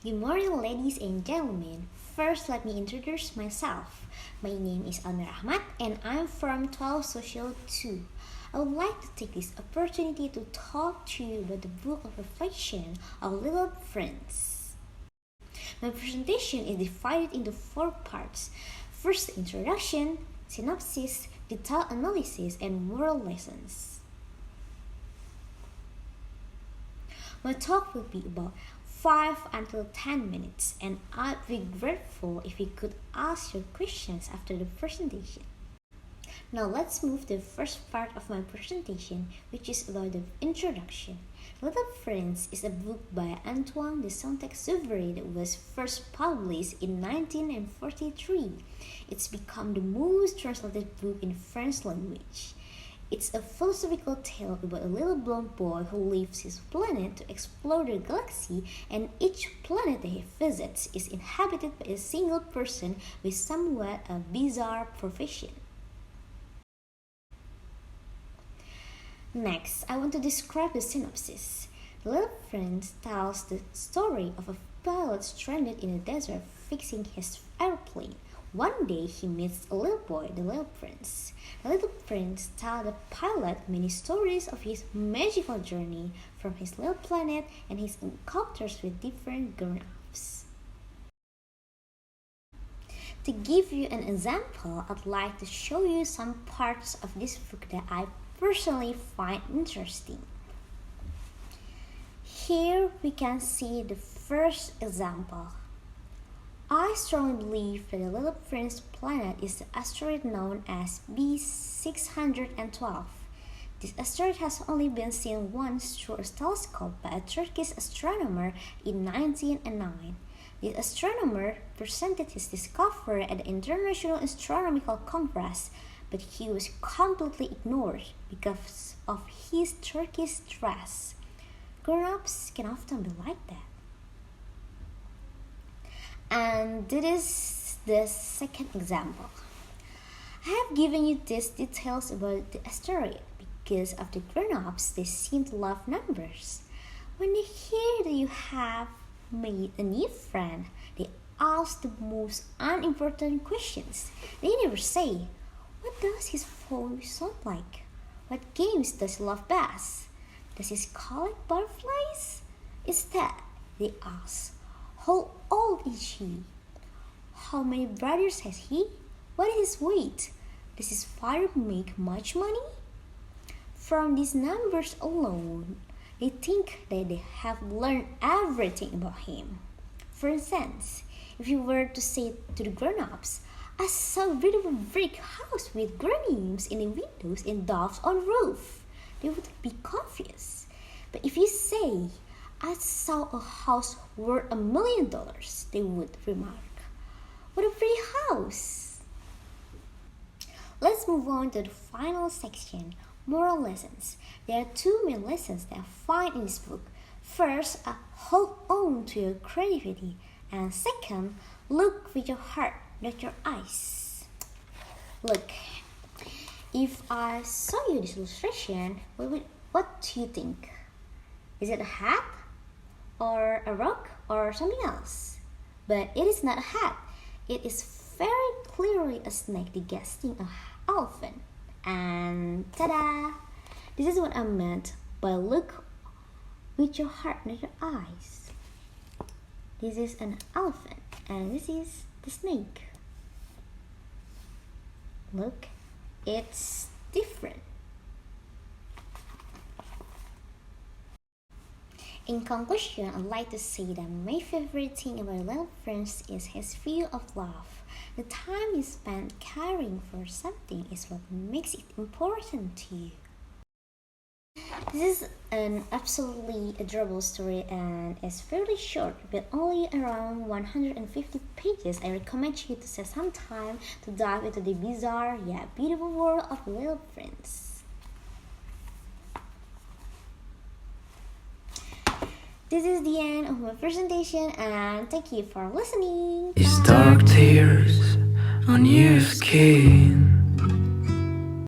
Good morning, ladies and gentlemen. First, let me introduce myself. My name is Almira Ahmad, and I'm from 12 Social 2. I would like to take this opportunity to talk to you about the book of reflection of Little Prince. My presentation is divided into 4 parts. First, the introduction, synopsis, detailed analysis, and moral lessons. My talk will be about 5 until 10 minutes, and I'd be grateful if you could ask your questions after the presentation. Now let's move to the first part of my presentation, which is about the introduction. Little Prince is a book by Antoine de Saint-Exupéry that was first published in 1943. It's become the most translated book in French language. It's a philosophical tale about a little blonde boy who leaves his planet to explore the galaxy, and each planet that he visits is inhabited by a single person with somewhat a bizarre profession. Next, I want to describe the synopsis. The Little Prince tells the story of a pilot stranded in a desert fixing his airplane. One day he meets a little boy, the Little Prince. The Little Prince tells the pilot many stories of his magical journey from his little planet and his encounters with different grown-ups. To give you an example, I'd like to show you some parts of this book that I personally find interesting. Here we can see the first example. I strongly believe that the Little Prince planet is the asteroid known as B612. This asteroid has only been seen once through a telescope by a Turkish astronomer in 1909. This astronomer presented his discovery at the International Astronomical Congress, but he was completely ignored because of his Turkish dress. Grown-ups can often be like that. And this is the second example. I have given you these details about the asteroid because of the grown-ups, they seem to love numbers. When they hear that you have made a new friend, they ask the most unimportant questions. They never say, what does his voice sound like? What games does he love best? Does he collect butterflies? Instead, they ask, how old is he? How many brothers has he? What is his weight? Does his father make much money? From these numbers alone, they think that they have learned everything about him. For instance, if you were to say to the grown-ups, I saw a beautiful brick house with geraniums in the windows and doves on the roof, they would be confused. But if you say, I saw a house worth $1 million, they would remark, what a pretty house! Let's move on to the final section, moral lessons. There are 2 main lessons that I find in this book. First, hold on to your creativity, and second, look with your heart, not your eyes. Look, if I show you this illustration, what do you think? Is it a hat? Or a rock? Or something else? But it is not a hat. It is very clearly a snake digesting an elephant. And ta-da! This is what I meant by look with your heart, not your eyes. This is an elephant, and this is the snake. Look, it's different. In conclusion, I'd like to say that my favorite thing about Little Prince is his view of love. The time you spend caring for something is what makes it important to you. This is an absolutely adorable story and is fairly short, but only around 150 pages. I recommend you to set some time to dive into the bizarre yet beautiful world of Little Prince. This is the end of my presentation, and thank you for listening. These dark tears on your skin